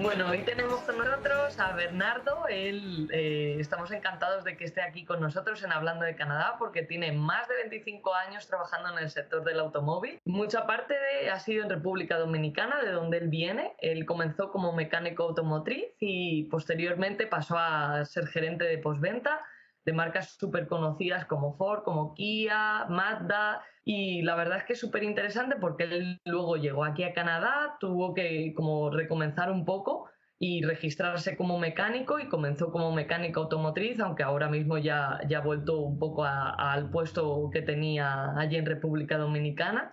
Bueno, hoy tenemos con nosotros a Bernardo. Estamos encantados de que esté aquí con nosotros en Hablando de Canadá porque tiene más de 25 años trabajando en el sector del automóvil. Mucha parte ha sido en República Dominicana, de donde él viene. Él comenzó como mecánico automotriz y posteriormente pasó a ser gerente de postventa de marcas súper conocidas como Ford, como Kia, Mazda, y la verdad es que es súper interesante porque él luego llegó aquí a Canadá, tuvo que como recomenzar un poco y registrarse como mecánico y comenzó como mecánico automotriz, aunque ahora mismo ya ha vuelto un poco al puesto que tenía allí en República Dominicana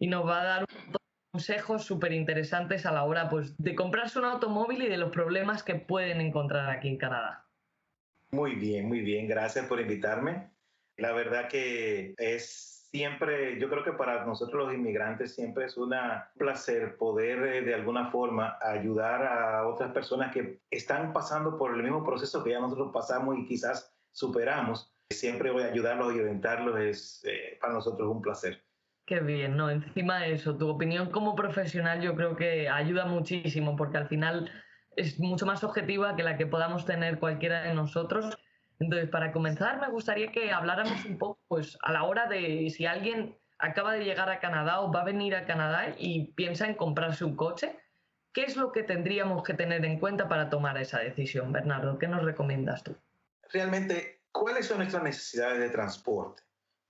y nos va a dar consejos súper interesantes a la hora pues, de comprarse un automóvil y de los problemas que pueden encontrar aquí en Canadá. Muy bien, gracias por invitarme. La verdad que es siempre, yo creo que para nosotros los inmigrantes siempre es un placer poder de alguna forma ayudar a otras personas que están pasando por el mismo proceso que ya nosotros pasamos y quizás superamos. Siempre voy a ayudarlos y orientarlos, es para nosotros un placer. Qué bien, ¿no? Encima de eso, tu opinión como profesional yo creo que ayuda muchísimo porque al final es mucho más objetiva que la que podamos tener cualquiera de nosotros. Entonces, para comenzar, me gustaría que habláramos un poco, pues, a la hora de si alguien acaba de llegar a Canadá o va a venir a Canadá y piensa en comprarse un coche, ¿qué es lo que tendríamos que tener en cuenta para tomar esa decisión, Bernardo? ¿Qué nos recomiendas tú? Realmente, ¿cuáles son nuestras necesidades de transporte?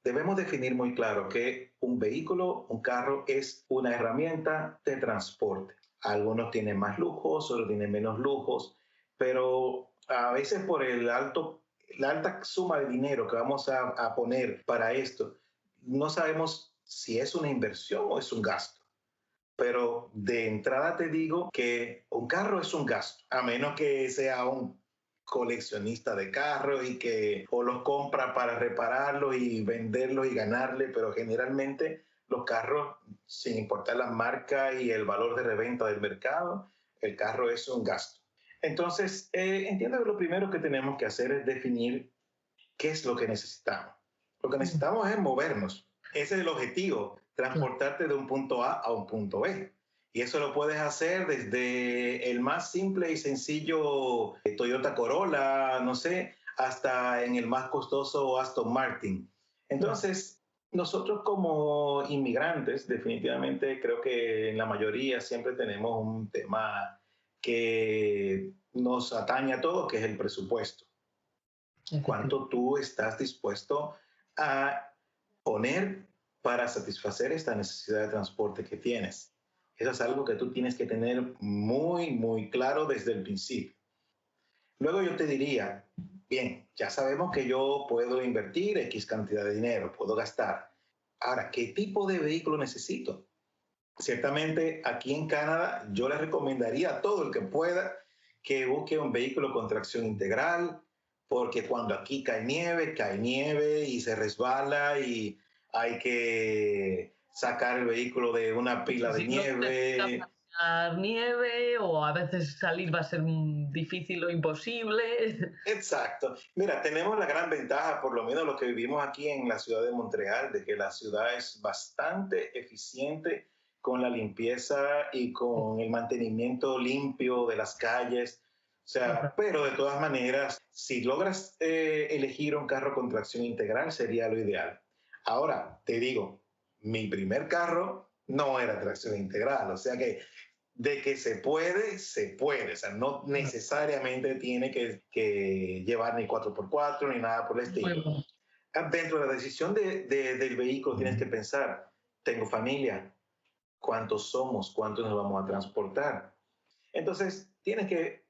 Debemos definir muy claro que un vehículo, un carro, es una herramienta de transporte. Algunos tienen más lujos, otros tienen menos lujos, pero a veces por la alta suma de dinero que vamos a poner para esto, no sabemos si es una inversión o es un gasto. Pero de entrada te digo que un carro es un gasto, a menos que sea un coleccionista de carros y que o los compra para repararlos y venderlos y ganarle, pero generalmente los carros, sin importar la marca y el valor de reventa del mercado, el carro es un gasto. Entonces, entiendo que lo primero que tenemos que hacer es definir qué es lo que necesitamos. Lo que necesitamos es movernos. Ese es el objetivo, transportarte de un punto A un punto B. Y eso lo puedes hacer desde el más simple y sencillo Toyota Corolla, no sé, hasta en el más costoso Aston Martin. Entonces, nosotros como inmigrantes, definitivamente creo que en la mayoría siempre tenemos un tema que nos atañe a todos, que es el presupuesto. ¿Cuánto tú estás dispuesto a poner para satisfacer esta necesidad de transporte que tienes? Eso es algo que tú tienes que tener muy claro desde el principio. Luego yo te diría, bien, ya sabemos que yo puedo invertir X cantidad de dinero, puedo gastar. Ahora, ¿qué tipo de vehículo necesito? Ciertamente aquí en Canadá yo le recomendaría a todo el que pueda que busque un vehículo con tracción integral, porque cuando aquí cae nieve y se resbala y hay que sacar el vehículo de una pila de Si no te gusta nieve. patinar nieve o a veces salir va a ser difícil o imposible. Exacto. Mira, tenemos la gran ventaja, por lo menos los que vivimos aquí en la ciudad de Montreal, de que la ciudad es bastante eficiente con la limpieza y con el mantenimiento limpio de las calles. O sea, pero de todas maneras, si logras elegir un carro con tracción integral, sería lo ideal. Ahora, te digo, mi primer carro no era tracción integral, o sea que de que se puede, se puede. O sea, no necesariamente tiene que llevar ni 4x4 ni nada por el Muy estilo. bueno. Dentro de la decisión del vehículo tienes que pensar, tengo familia, ¿cuántos somos? ¿Cuántos nos vamos a transportar? Entonces, tienes que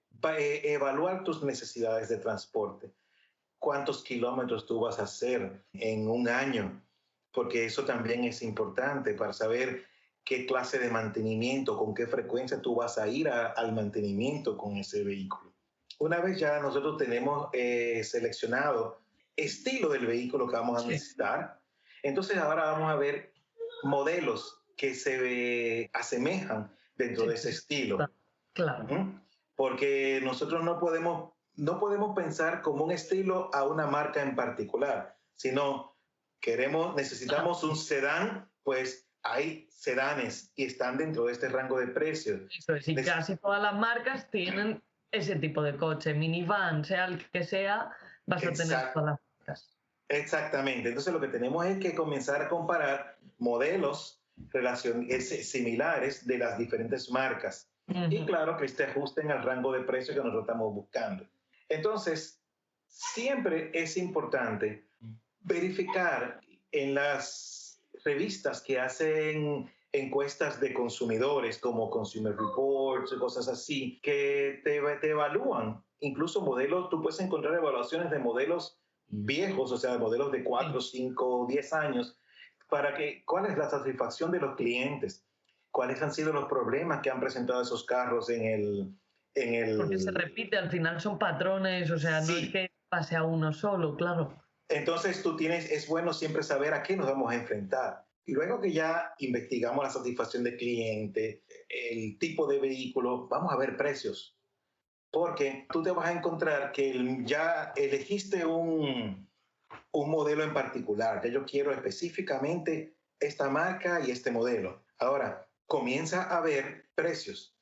evaluar tus necesidades de transporte. ¿Cuántos kilómetros tú vas a hacer en un año? Porque eso también es importante para saber qué clase de mantenimiento, con qué frecuencia tú vas a ir al mantenimiento con ese vehículo. Una vez ya nosotros tenemos seleccionado estilo del vehículo que vamos a Sí, necesitar, entonces ahora vamos a ver modelos que se asemejan dentro sí, de ese estilo. claro. Ujú. Porque nosotros no podemos pensar como un estilo a una marca en particular, sino necesitamos un sedán, pues hay sedanes y están dentro de este rango de precios. Eso es, y casi todas las marcas tienen ese tipo de coche, minivan, sea el que sea, vas a tener todas las marcas. Exactamente. Entonces lo que tenemos es que comenzar a comparar modelos similares de las diferentes marcas. Y claro, que se ajusten al rango de precio que nosotros estamos buscando. Entonces, siempre es importante verificar en las revistas que hacen encuestas de consumidores como Consumer Reports, cosas así, que te evalúan. Incluso modelos, tú puedes encontrar evaluaciones de modelos viejos, o sea, de modelos de 4, 5, 10 años, para que cuál es la satisfacción de los clientes, cuáles han sido los problemas que han presentado esos carros Porque se repite, al final son patrones, o sea, no es Sí. que pase a uno solo, claro. Entonces es bueno siempre saber a qué nos vamos a enfrentar. Y luego que ya investigamos la satisfacción del cliente, el tipo de vehículo, vamos a ver precios. Porque tú te vas a encontrar que ya elegiste un modelo en particular, que yo quiero específicamente esta marca y este modelo. Ahora, comienza a ver precios.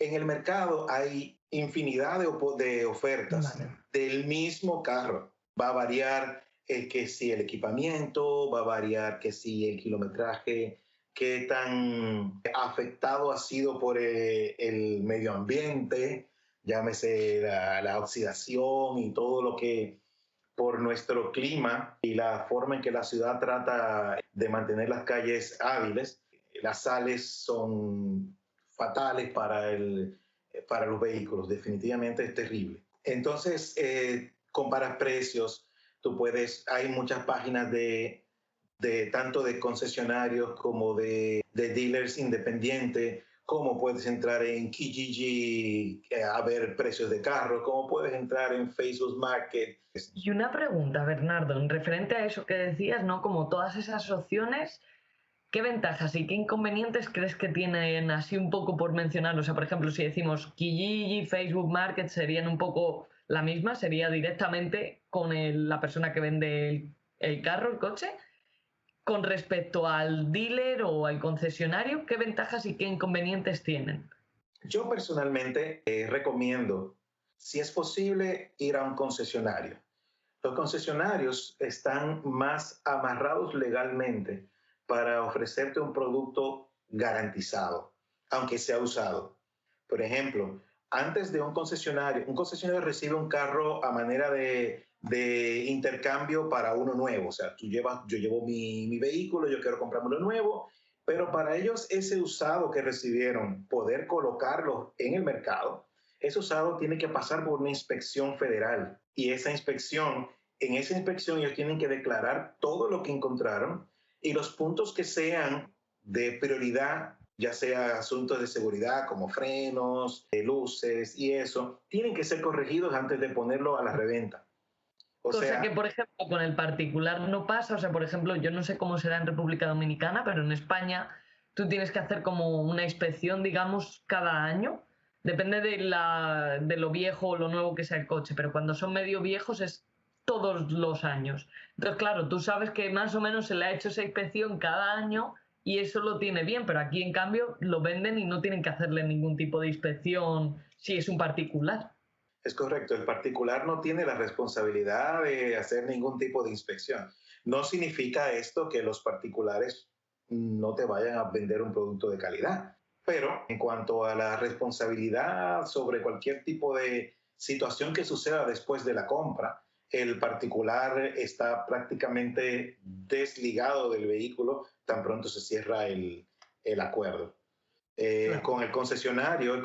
En el mercado hay infinidad de ofertas del mismo carro. Va a variar que si el equipamiento, va a variar que si el kilometraje, qué tan afectado ha sido por el medio ambiente, llámese la oxidación y todo lo que por nuestro clima y la forma en que la ciudad trata de mantener las calles hábiles. Las sales son fatales para los vehículos, definitivamente es terrible. Entonces, comparas precios, hay muchas páginas tanto de concesionarios como de dealers independientes, cómo puedes entrar en Kijiji a ver precios de carros, cómo puedes entrar en Facebook Market. Y una pregunta, Bernardo, en referente a eso que decías, ¿no? Como todas esas opciones, ¿qué ventajas y qué inconvenientes crees que tienen, así un poco por mencionar? O sea, por ejemplo, si decimos Kijiji, Facebook Market serían un poco la misma, sería directamente con la persona que vende el carro, el coche. Con respecto al dealer o al concesionario, ¿qué ventajas y qué inconvenientes tienen? Yo personalmente recomiendo, si es posible, ir a un concesionario. Los concesionarios están más amarrados legalmente para ofrecerte un producto garantizado, aunque sea usado. Por ejemplo, antes de un concesionario recibe un carro a manera de intercambio para uno nuevo. O sea, yo llevo mi vehículo, yo quiero comprarme uno nuevo, pero para ellos ese usado que recibieron, poder colocarlo en el mercado, ese usado tiene que pasar por una inspección federal. Y en esa inspección ellos tienen que declarar todo lo que encontraron y los puntos que sean de prioridad, ya sea asuntos de seguridad como frenos, luces y eso, tienen que ser corregidos antes de ponerlo a la reventa. Cosa que, por ejemplo, con el particular no pasa. O sea, por ejemplo, yo no sé cómo será en República Dominicana, pero en España tú tienes que hacer como una inspección, digamos, cada año. Depende de lo viejo o lo nuevo que sea el coche, pero cuando son medio viejos es todos los años. Entonces, claro, tú sabes que más o menos se le ha hecho esa inspección cada año y eso lo tiene bien, pero aquí en cambio lo venden y no tienen que hacerle ningún tipo de inspección si es un particular. Es correcto, el particular no tiene la responsabilidad de hacer ningún tipo de inspección. No significa esto que los particulares no te vayan a vender un producto de calidad, pero en cuanto a la responsabilidad sobre cualquier tipo de situación que suceda después de la compra, el particular está prácticamente desligado del vehículo tan pronto se cierra el acuerdo. Claro. Con el concesionario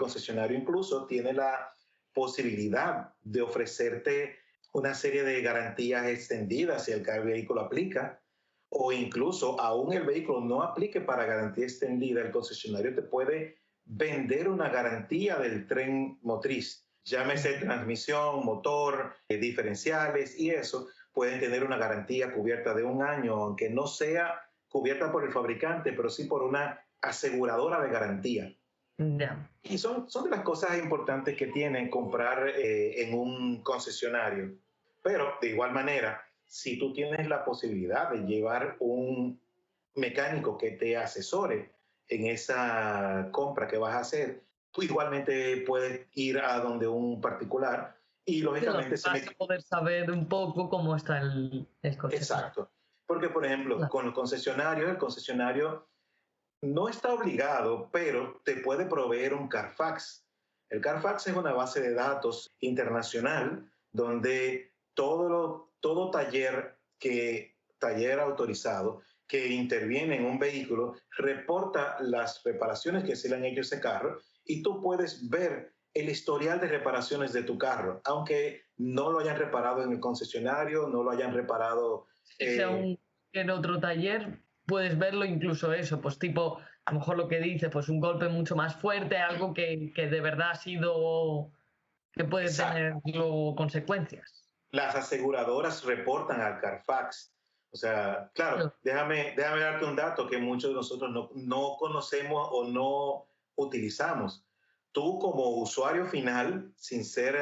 incluso tiene la posibilidad de ofrecerte una serie de garantías extendidas si el vehículo aplica, o incluso aún el vehículo no aplique para garantía extendida, el concesionario te puede vender una garantía del tren motriz, llámese transmisión, motor, diferenciales y eso, pueden tener una garantía cubierta de un año, aunque no sea cubierta por el fabricante, pero sí por una aseguradora de garantía. Ya. Y son de las cosas importantes que tienen comprar en un concesionario. Pero de igual manera, si tú tienes la posibilidad de llevar mecánico que te asesore en esa compra que vas a hacer. Tú igualmente puedes ir a donde un particular y Claro, lógicamente se vas a me... poder saber un poco cómo está el coche, claro. Exacto. Porque, por ejemplo, Claro. con el concesionario no está obligado, pero te puede proveer un Carfax. El Carfax es una base de datos internacional donde todo taller autorizado que interviene en un vehículo reporta las reparaciones que se le han hecho a ese carro y tú puedes ver el historial de reparaciones de tu carro, aunque no lo hayan reparado en el concesionario, no lo hayan reparado. Si sea en otro taller, puedes verlo incluso eso, pues tipo, a lo mejor lo que dice, pues un golpe mucho más fuerte, algo que de verdad ha sido, que puede tener Exacto. luego consecuencias. Las aseguradoras reportan al Carfax. O sea, claro, Claro. déjame darte un dato que muchos de nosotros no conocemos o no utilizamos. Tú como usuario final, sin ser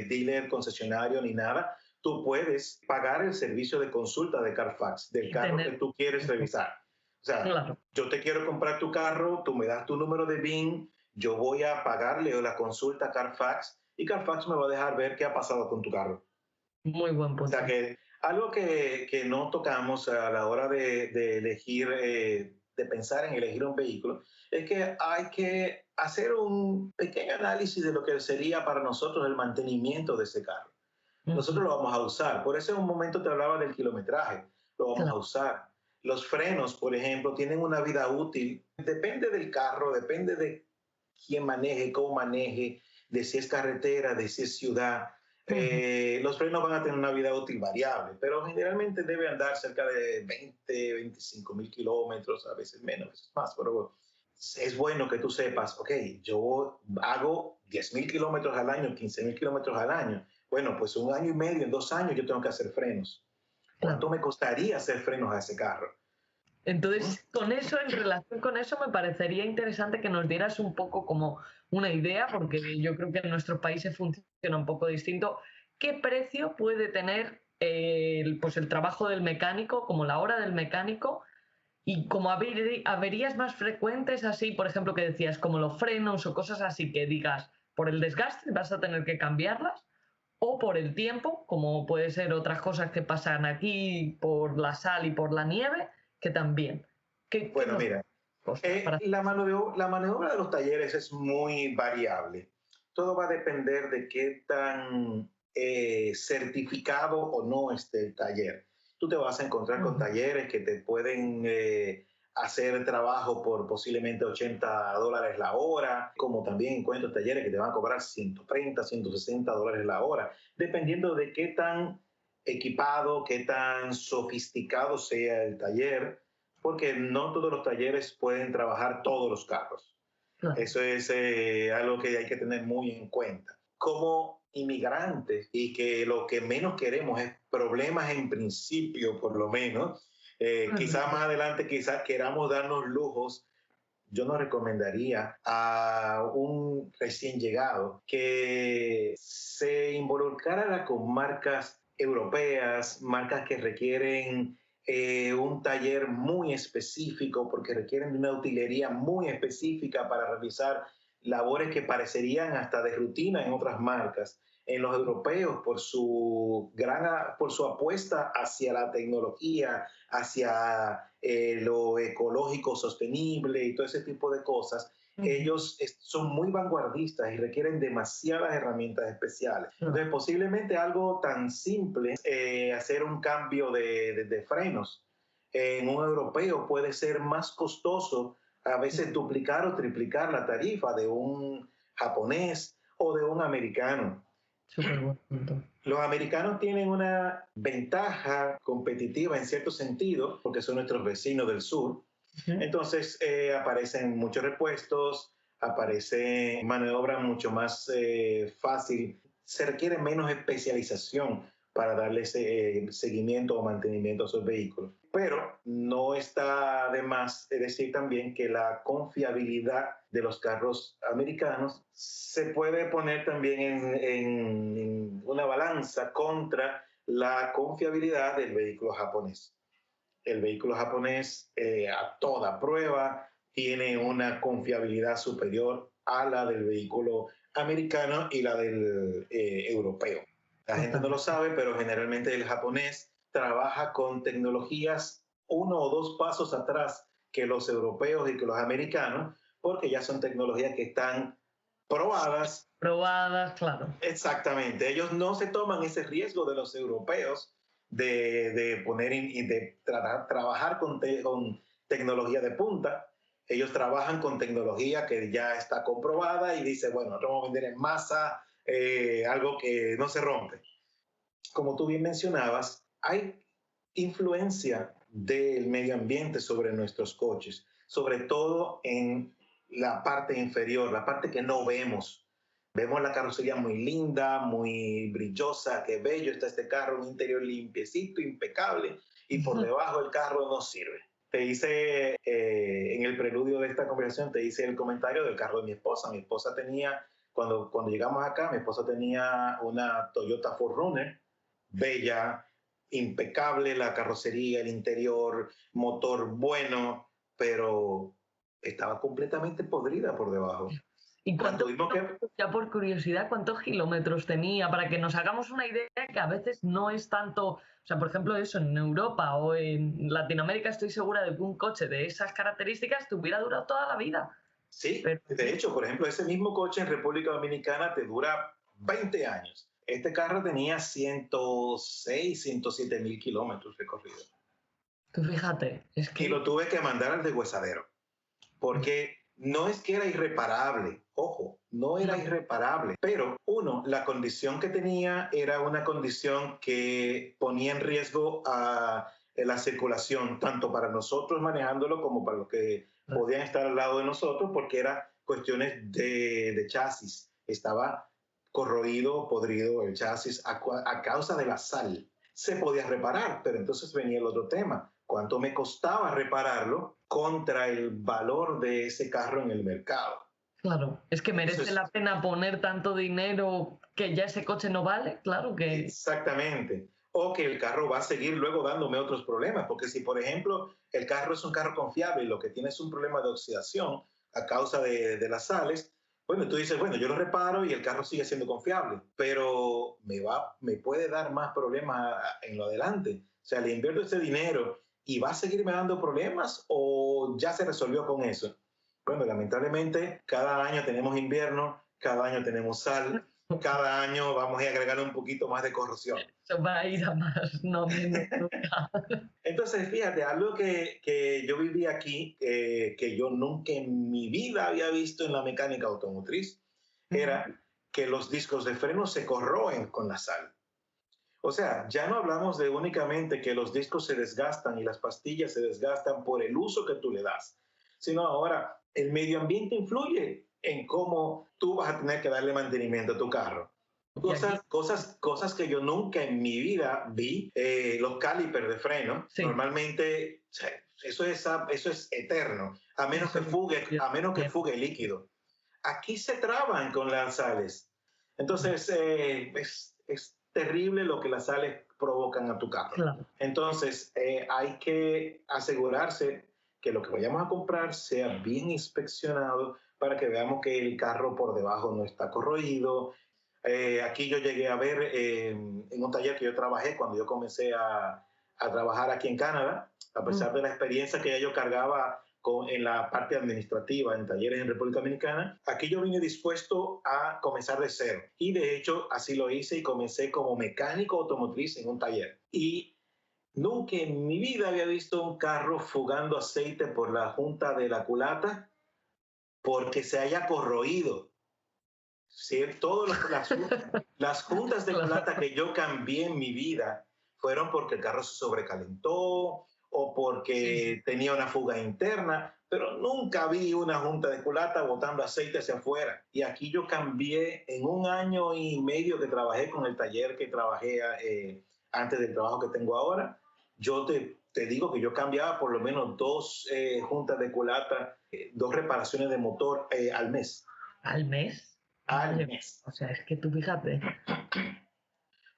dealer, concesionario ni nada, tú puedes pagar el servicio de consulta de Carfax del Y carro que tener, tú quieres revisar. O sea, claro, yo te quiero comprar tu carro, tú me das tu número de BIN, yo voy a pagarle la consulta a Carfax y Carfax me va a dejar ver qué ha pasado con tu carro. muy buen O sea punto. que algo que no tocamos a la hora de elegir, de pensar en elegir un vehículo, es que hay que hacer un pequeño análisis de lo que sería para nosotros el mantenimiento de ese carro. Nosotros Ujú. lo vamos a usar. Por eso en un momento te hablaba del kilometraje. Lo vamos a Claro, usar. Los frenos, por ejemplo, tienen una vida útil. Depende del carro, depende de quién maneje, cómo maneje, de si es carretera, de si es ciudad. ujú. Los frenos van a tener una vida útil variable, pero generalmente debe andar cerca de 20, 25 mil kilómetros, a veces menos, a veces más, pero es bueno que tú sepas, ok, yo hago 10 mil kilómetros al año, 15 mil kilómetros al año. Bueno, pues 1 año y medio, en 2 años yo tengo que hacer frenos. ¿Cuánto Claro. me costaría hacer frenos a ese carro? ¿Mm? Entonces, con eso, en relación con eso, me parecería interesante que nos dieras un poco como una idea, porque yo creo que en nuestros países funciona un poco distinto. ¿Qué precio puede tener pues el trabajo del mecánico, como la hora del mecánico, y como averías más frecuentes, así, por ejemplo, que decías, como los frenos o cosas así, que digas, por el desgaste vas a tener que cambiarlas, o por el tiempo, como puede ser otras cosas que pasan aquí por la sal y por la nieve, que también. ¿Qué Bueno, nos mira, cosas para... la maniobra de los talleres es muy variable. Todo va a depender de qué tan certificado o no esté el taller. Tú te vas a encontrar con Ujú. talleres que te pueden hacer trabajo por posiblemente $80 la hora, como también encuentro talleres que te van a cobrar 130, $160 la hora, dependiendo de qué tan equipado, qué tan sofisticado sea el taller, porque no todos los talleres pueden trabajar todos los carros. Claro. Eso es algo que hay que tener muy en cuenta. Como inmigrantes y que lo que menos queremos es problemas en principio, por lo menos, quizás más adelante, quizás queramos darnos lujos. Yo no recomendaría a un recién llegado que se involucrara con marcas europeas, marcas que requieren un taller muy específico porque requieren de una utilería muy específica para realizar labores que parecerían hasta de rutina en otras marcas. En los europeos, por su apuesta hacia la tecnología, hacia lo ecológico sostenible y todo ese tipo de cosas, Ujú. ellos son muy vanguardistas y requieren demasiadas herramientas especiales. Claro. Entonces, posiblemente algo tan simple, hacer un cambio de frenos en un europeo puede ser más costoso, a veces duplicar o triplicar la tarifa de un japonés o de un americano. Súper buen punto. Los americanos tienen una ventaja competitiva en cierto sentido, porque son nuestros vecinos del sur. Ujú. Entonces aparecen muchos repuestos, aparece mano de obra mucho más fácil, se requiere menos especialización para darle seguimiento o mantenimiento a esos vehículos. Pero no está de más decir también que la confiabilidad de los carros americanos se puede poner también en una balanza contra la confiabilidad del vehículo japonés. el vehículo japonés a toda prueba tiene una confiabilidad superior a la del vehículo americano y la del europeo. La gente no lo sabe, pero generalmente el japonés trabaja con tecnologías 1 o 2 pasos atrás que los europeos y que los americanos, porque ya son tecnologías que están probadas. Probadas, claro. Exactamente. Ellos no se toman ese riesgo de los europeos de poner y de trabajar con tecnología de punta. Ellos trabajan con tecnología que ya está comprobada y dice, bueno, nosotros vamos a vender en masa algo que no se rompe. Como tú bien mencionabas, hay influencia del medio ambiente sobre nuestros coches, sobre todo en la parte inferior, la parte que no vemos. Vemos la carrocería muy linda, muy brillosa, qué bello está este carro, un interior limpiecito, impecable, y por debajo el carro no sirve. Te hice, en el preludio de esta conversación, te hice el comentario del carro de mi esposa. Mi esposa tenía, cuando llegamos acá, mi esposa tenía una Toyota 4Runner, bella, impecable la carrocería, el interior, motor bueno, pero estaba completamente podrida por debajo. ¿Y ya por curiosidad, cuántos kilómetros tenía? Para que nos hagamos una idea, que a veces no es tanto, o sea, por ejemplo, eso en Europa o en Latinoamérica estoy segura de que un coche de esas características te hubiera durado toda la vida. Sí, pero, de hecho, por ejemplo, ese mismo coche en República Dominicana te dura 20 años. Este carro tenía 106, 107 mil kilómetros recorridos. Tú fíjate, es que... Y lo tuve que mandar al deshuesadero, porque no es que era irreparable, ojo, no era irreparable, pero uno, la condición que tenía era una condición que ponía en riesgo a la circulación, tanto para nosotros manejándolo como para los que podían estar al lado de nosotros, porque era cuestiones de chasis. Estaba corroído, podrido el chasis a causa de la sal. Se podía reparar, pero entonces venía el otro tema. ¿Cuánto me costaba repararlo contra el valor de ese carro en el mercado? Claro, es que merece la pena poner tanto dinero que ya ese coche no vale, claro que... Exactamente. O que el carro va a seguir luego dándome otros problemas, porque si, por ejemplo, el carro es un carro confiable y lo que tiene es un problema de oxidación a causa de las sales, bueno, tú dices, bueno, yo lo reparo y el carro sigue siendo confiable, pero me puede dar más problemas en lo adelante. O sea, le invierto ese dinero y va a seguirme dando problemas o ya se resolvió con eso. Bueno, lamentablemente, cada año tenemos invierno, cada año tenemos sal, cada año vamos a agregar un poquito más de corrosión. Eso va a ir a más, no menos nunca. Entonces, fíjate, algo que yo viví aquí, que yo nunca en mi vida había visto en la mecánica automotriz, era que los discos de freno se corroen con la sal. O sea, ya no hablamos de únicamente que los discos se desgastan y las pastillas se desgastan por el uso que tú le das, sino ahora el medio ambiente influye en cómo tú vas a tener que darle mantenimiento a tu carro. Cosas que yo nunca en mi vida vi, los calipers de freno, sí. Normalmente eso es eterno, a menos que fugue líquido. Aquí se traban con las sales. Entonces, es terrible lo que las sales provocan a tu carro. Claro. Entonces, hay que asegurarse que lo que vayamos a comprar sea bien inspeccionado para que veamos que el carro por debajo no está corroído. Aquí yo llegué a ver en un taller que yo trabajé cuando yo comencé a trabajar aquí en Canadá, a pesar de la experiencia que ya yo cargaba en la parte administrativa, en talleres en República Dominicana, aquí yo vine dispuesto a comenzar de cero. Y de hecho, así lo hice y comencé como mecánico automotriz en un taller. Y nunca en mi vida había visto un carro fugando aceite por la junta de la culata porque se haya corroído. Sí, las juntas de culata que yo cambié en mi vida fueron porque el carro se sobrecalentó o porque tenía una fuga interna, pero nunca vi una junta de culata botando aceite hacia afuera. Y aquí yo cambié en 1 año y medio que trabajé con el taller que trabajé antes del trabajo que tengo ahora. Yo te digo que yo cambiaba por lo menos 2 juntas de culata, 2 reparaciones de motor al mes. ¿Al mes? Al mes. O sea, es que tú fíjate.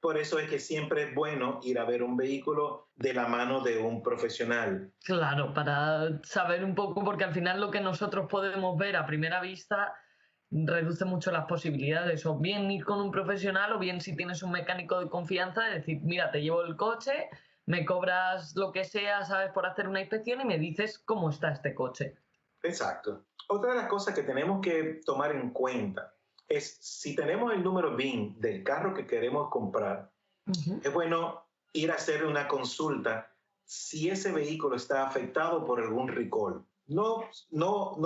Por eso es que siempre es bueno ir a ver un vehículo de la mano de un profesional. Claro, para saber un poco, porque al final lo que nosotros podemos ver a primera vista reduce mucho las posibilidades, o bien ir con un profesional, o bien si tienes un mecánico de confianza, de decir, mira, te llevo el coche, me cobras lo que sea, sabes, por hacer una inspección y me dices cómo está este coche. Exacto. Otra de las cosas que tenemos que tomar en cuenta es si tenemos el número BIN del carro que queremos comprar, Ujú. es bueno ir a hacer una consulta si ese vehículo está afectado por algún recall. No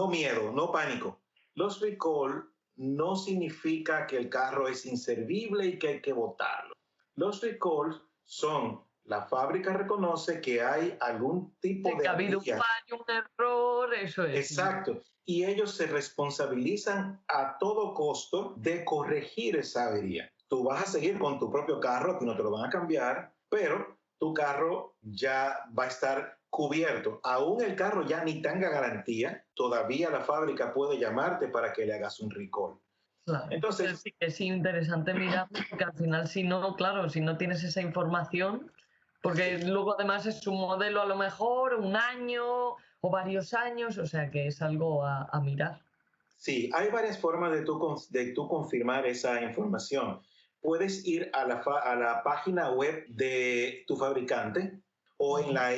miedo, no pánico. Los recall no significa que el carro es inservible y que hay que botarlo. Los recalls son, la fábrica reconoce que hay algún tipo Sí, que de ha habido un avería. fallo, un error, eso es. Exacto. Y ellos se responsabilizan a todo costo de corregir esa avería. Tú vas a seguir con tu propio carro, a ti no te lo van a cambiar, pero tu carro ya va a estar cubierto. Aún el carro ya ni tenga garantía, todavía la fábrica puede llamarte para que le hagas un recall. Claro. Entonces Entonces, sí que es interesante mirarlo, porque al final, si no, claro, si no tienes esa información, porque sí, luego además es un modelo a lo mejor, un año o varios años, o sea que es algo a mirar. sí, hay varias formas de tú confirmar esa información. Puedes ir a a la página web de tu fabricante o en Ujú. la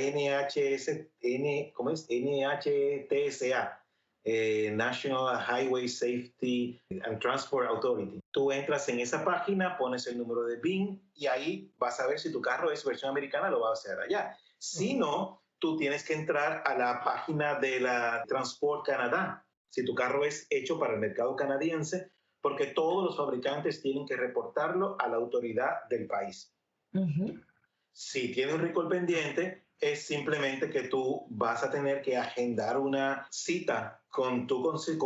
¿cómo es? NHTSA, National Highway Safety and Transport Authority. Tú entras en esa página, pones el número de BIN y ahí vas a ver si tu carro es versión americana, lo va a hacer allá. Si Ujú. no, tú tienes que entrar a la página de la Transport Canadá si tu carro es hecho para el mercado canadiense, porque todos los fabricantes tienen que reportarlo a la autoridad del país. Ujú. Si tienes un recall pendiente, es simplemente que tú vas a tener que agendar una cita con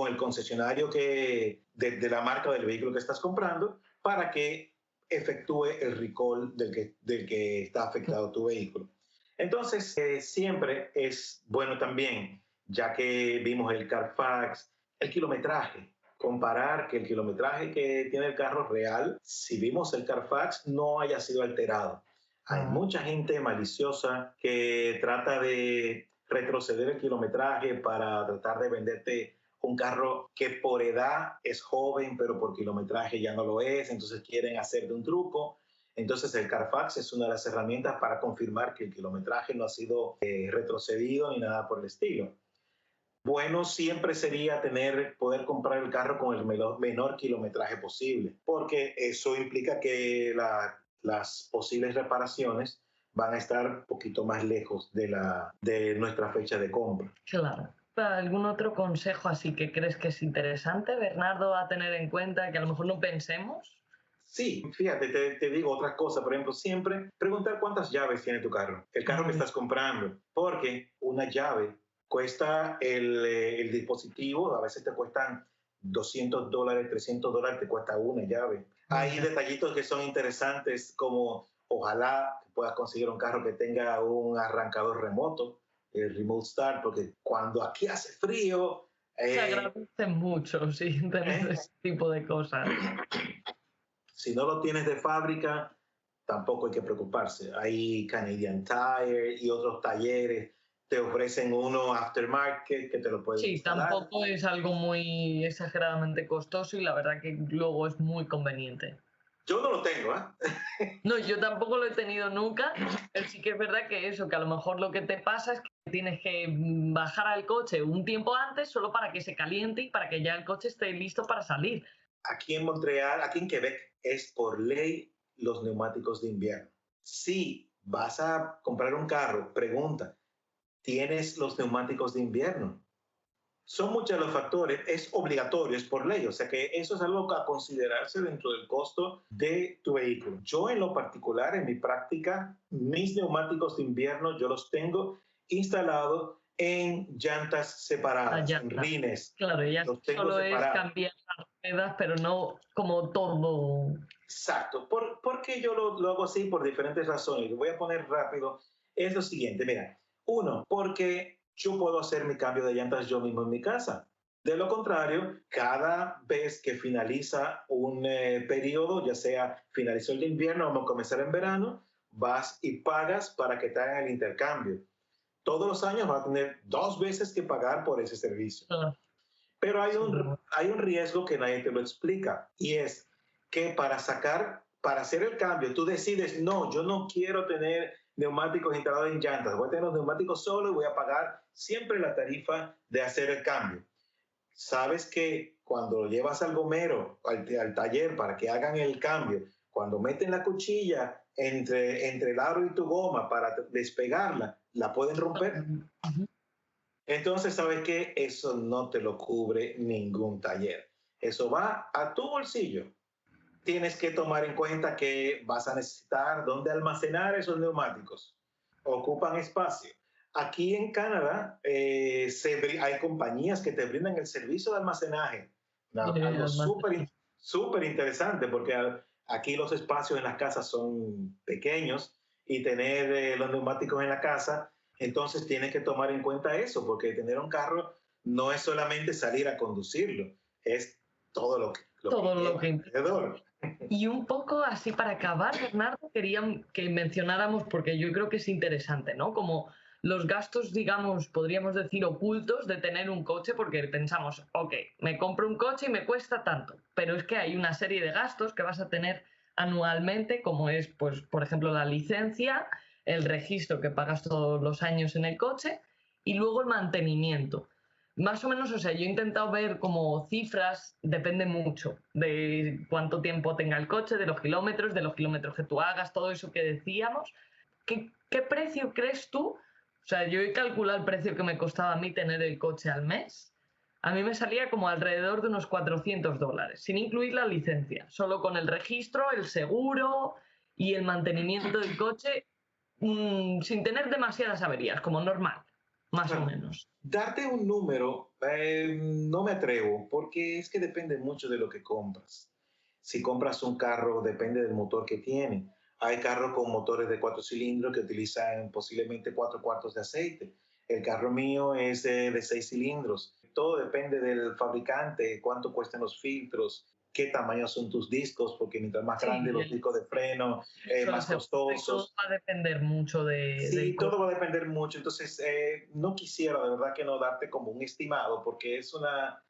el concesionario de la marca del vehículo que estás comprando para que efectúe el recall del que está afectado tu vehículo. Entonces, siempre es bueno también, ya que vimos el Carfax, el kilometraje, comparar que el kilometraje que tiene el carro real, si vimos el Carfax, no haya sido alterado. Hay Ah, mucha gente maliciosa que trata de retroceder el kilometraje para tratar de venderte un carro que por edad es joven, pero por kilometraje ya no lo es, entonces quieren hacerte un truco. Entonces el Carfax es una de las herramientas para confirmar que el kilometraje no ha sido retrocedido ni nada por el estilo. Bueno siempre sería poder comprar el carro con el menor kilometraje posible, porque eso implica que las posibles reparaciones van a estar un poquito más lejos de nuestra fecha de compra. claro. ¿Algún otro consejo así que crees que es interesante, Bernardo, a tener en cuenta que a lo mejor no pensemos? Sí, fíjate, te digo otra cosa, por ejemplo, siempre preguntar cuántas llaves tiene tu carro, el carro que Muy estás comprando, porque una llave cuesta el dispositivo, a veces te cuestan $200, $300, te cuesta una llave. Hay bien. detallitos que son interesantes, como ojalá puedas conseguir un carro que tenga un arrancador remoto, el remote start, porque cuando aquí hace frío, Se eh, agradece mucho, sí, tener eh, ese tipo de cosas. si no lo tienes de fábrica, tampoco hay que preocuparse. Hay Canadian Tire y otros talleres te ofrecen uno aftermarket que te lo pueden Sí, instalar. tampoco es algo muy exageradamente costoso y la verdad que luego es muy conveniente. Yo no lo tengo, ¿eh? No, yo tampoco lo he tenido nunca, pero sí que es verdad que eso, que a lo mejor lo que te pasa es que tienes que bajar al coche un tiempo antes solo para que se caliente y para que ya el coche esté listo para salir. Aquí en Montreal, aquí en Quebec, es por ley los neumáticos de invierno. Si vas a comprar un carro, pregunta, ¿tienes los neumáticos de invierno? Son muchos los factores, es obligatorio, es por ley, o sea que eso es algo a considerarse dentro del costo de tu vehículo. Yo en lo particular, en mi práctica, mis neumáticos de invierno yo los tengo instalados en llantas La separadas, en llanta. rines, Claro, ya los tengo solo es separados. cambiar las ruedas, pero no como todo. Exacto. ¿Por qué yo lo hago así? Por diferentes razones. Lo voy a poner rápido. Es lo siguiente, mira. Uno, porque yo puedo hacer mi cambio de llantas yo mismo en mi casa. De lo contrario, cada vez que finaliza un periodo, ya sea finalizó el invierno, vamos a comenzar en verano, vas y pagas para que te hagan el intercambio. Todos los años vas a tener 2 veces que pagar por ese servicio. Ah, Pero hay sí, hay un riesgo que nadie te lo explica y es que para hacer el cambio, tú decides, no, yo no quiero tener neumáticos instalados en llantas, voy a tener los neumáticos solo y voy a pagar siempre la tarifa de hacer el cambio. Sabes que cuando lo llevas al gomero, al taller para que hagan el cambio, cuando meten la cuchilla entre el aro y tu goma para despegarla, la pueden romper. Ujú. Entonces, ¿sabes qué? Eso no te lo cubre ningún taller. Eso va a tu bolsillo. Tienes que tomar en cuenta que vas a necesitar dónde almacenar esos neumáticos. Ocupan espacio. Aquí en Canadá hay compañías que te brindan el servicio de almacenaje. Algo Almacén. súper interesante porque aquí los espacios en las casas son pequeños y tener los neumáticos en la casa, entonces tienes que tomar en cuenta eso, porque tener un carro no es solamente salir a conducirlo, es todo lo que Todo lo lleva que implica. alrededor. Y un poco así para acabar, Bernardo, quería que mencionáramos, porque yo creo que es interesante, ¿no? Como los gastos, digamos, podríamos decir ocultos de tener un coche, porque pensamos, ok, me compro un coche y me cuesta tanto, pero es que hay una serie de gastos que vas a tener anualmente, como es, pues, por ejemplo, la licencia, el registro que pagas todos los años en el coche y luego el mantenimiento. Más o menos, o sea, yo he intentado ver como cifras, depende mucho de cuánto tiempo tenga el coche, de los kilómetros que tú hagas, todo eso que decíamos. ¿Qué precio crees tú? O sea, yo he calculado el precio que me costaba a mí tener el coche al mes. A mí me salía como alrededor de unos $400, sin incluir la licencia, solo con el registro, el seguro y el mantenimiento del coche, sin tener demasiadas averías, como normal, más o Bueno, menos. darte un número, no me atrevo, porque es que depende mucho de lo que compras. Si compras un carro, depende del motor que tiene. Hay carros con motores de 4 cilindros que utilizan posiblemente 4 cuartos de aceite. El carro mío es de 6 cilindros. Todo depende del fabricante, cuánto cuestan los filtros, qué tamaño son tus discos, porque mientras más grandes Sí, los discos de freno, eso, el más seguro y todo costosos. va a depender mucho del Sí, coche. todo va a depender mucho. Entonces, no quisiera de verdad que no darte como un estimado, porque es una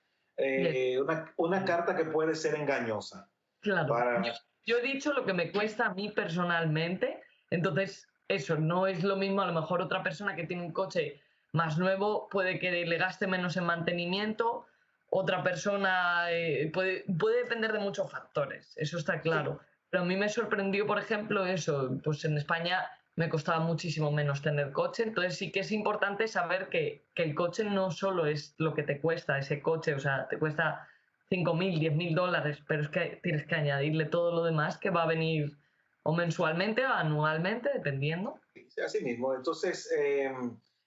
carta que puede ser engañosa. Claro, Para, yo he dicho lo que me cuesta a mí personalmente, entonces eso, no es lo mismo a lo mejor otra persona que tiene un coche más nuevo puede que le gaste menos en mantenimiento, otra persona puede depender de muchos factores, eso está sí, claro. Pero a mí me sorprendió, por ejemplo, eso, pues en España me costaba muchísimo menos tener coche, entonces sí que es importante saber que el coche no solo es lo que te cuesta ese coche, o sea, te cuesta 5.000, $10.000, pero es que tienes que añadirle todo lo demás que va a venir o mensualmente o anualmente, dependiendo. sí, así mismo. Entonces,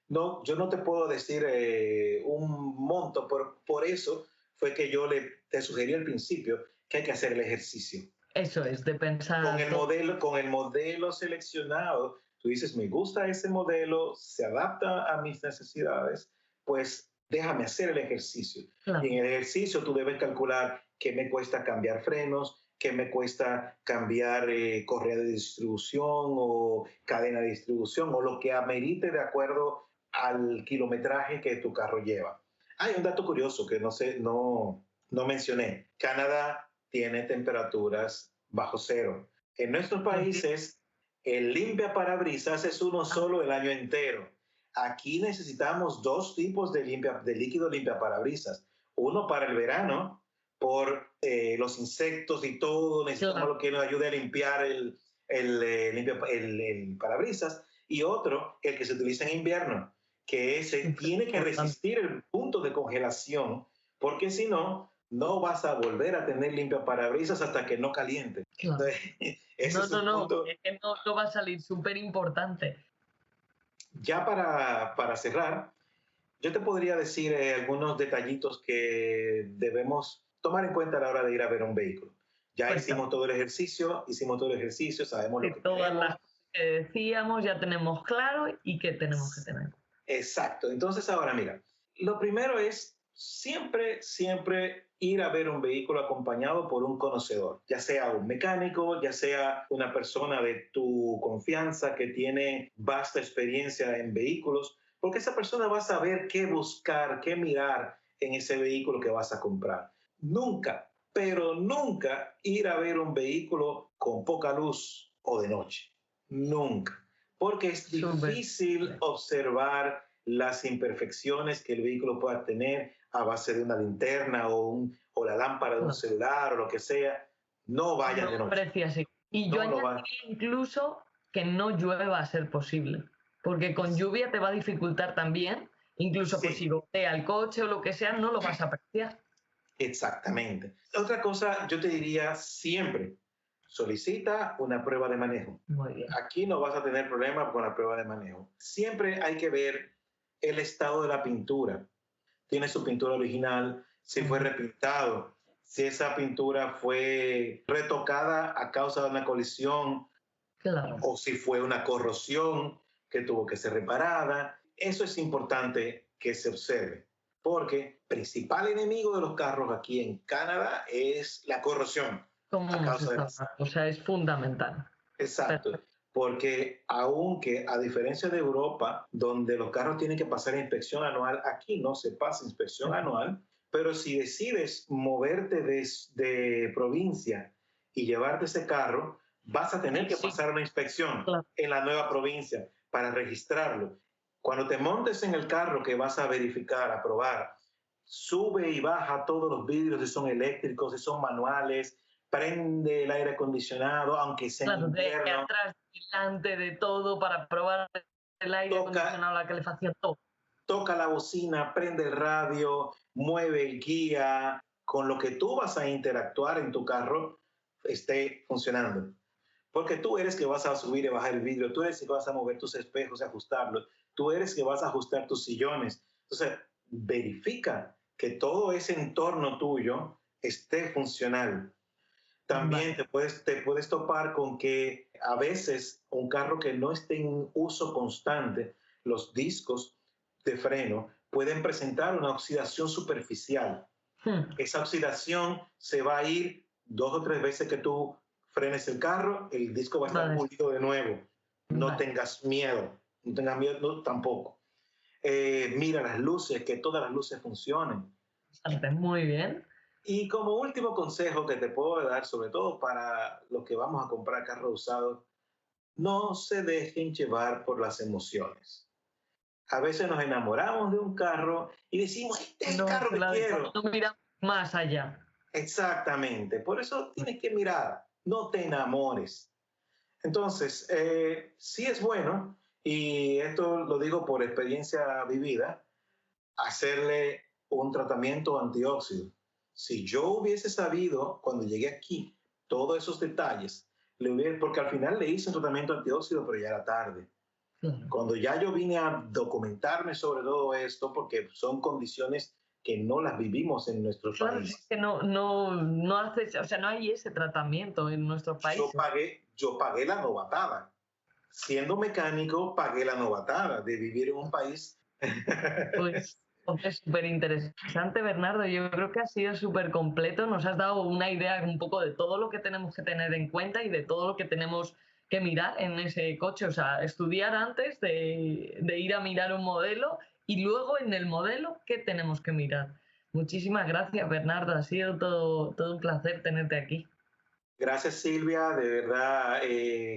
no, yo no te puedo decir un monto, por eso fue que te sugerí al principio que hay que hacer el ejercicio. Eso es, de pensar todo. Con el modelo seleccionado, tú dices, me gusta ese modelo, se adapta a mis necesidades, pues déjame hacer el ejercicio. Y Claro, en el ejercicio tú debes calcular qué me cuesta cambiar frenos, qué me cuesta cambiar correa de distribución o cadena de distribución o lo que amerite de acuerdo al kilometraje que tu carro lleva. Hay un dato curioso que no mencioné. Canadá tiene temperaturas bajo cero. En nuestros así. países, el limpia parabrisas es uno solo el año entero. Aquí necesitamos 2 tipos de líquido limpia parabrisas. Uno para el verano, por los insectos y todo, necesitamos Claro, lo que nos ayude a limpiar el parabrisas. Y otro, el que se utiliza en invierno, que ese súper tiene que importante. resistir el punto de congelación, porque si no, no vas a volver a tener limpia parabrisas hasta que no caliente. Claro. Entonces, ese No, es no, un no, punto. es que no va a salir súper importante. Ya para cerrar, yo te podría decir algunos detallitos que debemos tomar en cuenta a la hora de ir a ver un vehículo. Ya Cuéntame, hicimos todo el ejercicio, sabemos lo de que todas las queremos. cosas que decíamos, ya tenemos claro y que tenemos que tener. Exacto. Entonces ahora mira, lo primero es siempre ir a ver un vehículo acompañado por un conocedor, ya sea un mecánico, ya sea una persona de tu confianza que tiene vasta experiencia en vehículos, porque esa persona va a saber qué buscar, qué mirar en ese vehículo que vas a comprar. Nunca, pero nunca ir a ver un vehículo con poca luz o de noche. Nunca. Porque es difícil observar las imperfecciones que el vehículo pueda tener a base de una linterna o la lámpara de un celular o lo que sea. No vayan de noche. Así. Y yo añadiría incluso que no llueva a ser posible, porque con lluvia te va a dificultar también, incluso pues si gotea el coche o lo que sea, no lo vas a apreciar. Exactamente. Otra cosa, yo te diría siempre, solicita una prueba de manejo. Muy bien. Aquí no vas a tener problema con la prueba de manejo. Siempre hay que ver el estado de la pintura. Tiene su pintura original, si fue repintado, si esa pintura fue retocada a causa de una colisión, o si fue una corrosión que tuvo que ser reparada. Eso es importante que se observe, porque el principal enemigo de los carros aquí en Canadá es la corrosión a causa de las... O sea, es fundamental. Exacto. Perfecto. Porque aunque a diferencia de Europa, donde los carros tienen que pasar inspección anual, aquí no se pasa inspección anual, pero si decides moverte de provincia y llevarte ese carro, vas a tener que pasar una inspección en la nueva provincia para registrarlo. Cuando te montes en el carro que vas a verificar, a probar, sube y baja todos los vidrios, si son eléctricos, si son manuales, prende el aire acondicionado, aunque sea en invierno. De atrás, delante de todo para probar el aire acondicionado, la calefacción, todo. Toca la bocina, prende el radio, mueve el guía, con lo que tú vas a interactuar en tu carro esté funcionando. Porque tú eres que vas a subir y bajar el vidrio, tú eres que vas a mover tus espejos y ajustarlos, tú eres que vas a ajustar tus sillones. Entonces, verifica que todo ese entorno tuyo esté funcional. También te puedes topar con que a veces un carro que no esté en uso constante, los discos de freno pueden presentar una oxidación superficial. Esa oxidación se va a ir 2 o 3 veces que tú frenes el carro, el disco va a estar pulido de nuevo. No tengas miedo, tampoco. Mira las luces, que todas las luces funcionen. Muy bien. Y como último consejo que te puedo dar, sobre todo para los que vamos a comprar carros usados, no se dejen llevar por las emociones. A veces nos enamoramos de un carro y decimos, este es el carro que quiero. No miramos más allá. Exactamente. Por eso tienes que mirar, no te enamores. Entonces, sí es bueno, y esto lo digo por experiencia vivida, hacerle un tratamiento antióxido. Si yo hubiese sabido cuando llegué aquí todos esos detalles, porque al final le hice un tratamiento antióxido, pero ya era tarde. Cuando ya yo vine a documentarme sobre todo esto, porque son condiciones que no las vivimos en nuestro país. Es que no hay ese tratamiento en nuestro país. Yo pagué la novatada. Siendo mecánico, pagué la novatada de vivir en un país. Pues es súper interesante, Bernardo. Yo creo que ha sido súper completo. Nos has dado una idea un poco de todo lo que tenemos que tener en cuenta y de todo lo que tenemos que mirar en ese coche. O sea, estudiar antes de ir a mirar un modelo y luego en el modelo qué tenemos que mirar. Muchísimas gracias, Bernardo. Ha sido todo un placer tenerte aquí. Gracias, Silvia. De verdad,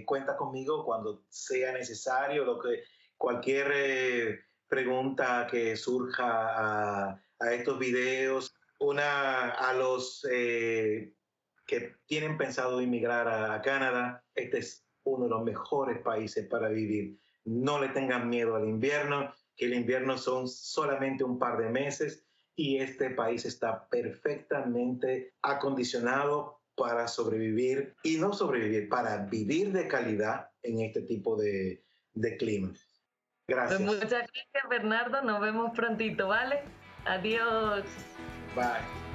cuenta conmigo cuando sea necesario. Cualquier pregunta que surja a estos videos, a los que tienen pensado inmigrar a Canadá, este es uno de los mejores países para vivir. No le tengan miedo al invierno, que el invierno son solamente un par de meses y este país está perfectamente acondicionado para sobrevivir, y no sobrevivir, para vivir de calidad en este tipo de clima. Gracias. Pues muchas gracias, Bernardo. Nos vemos prontito, ¿vale? Adiós. Bye.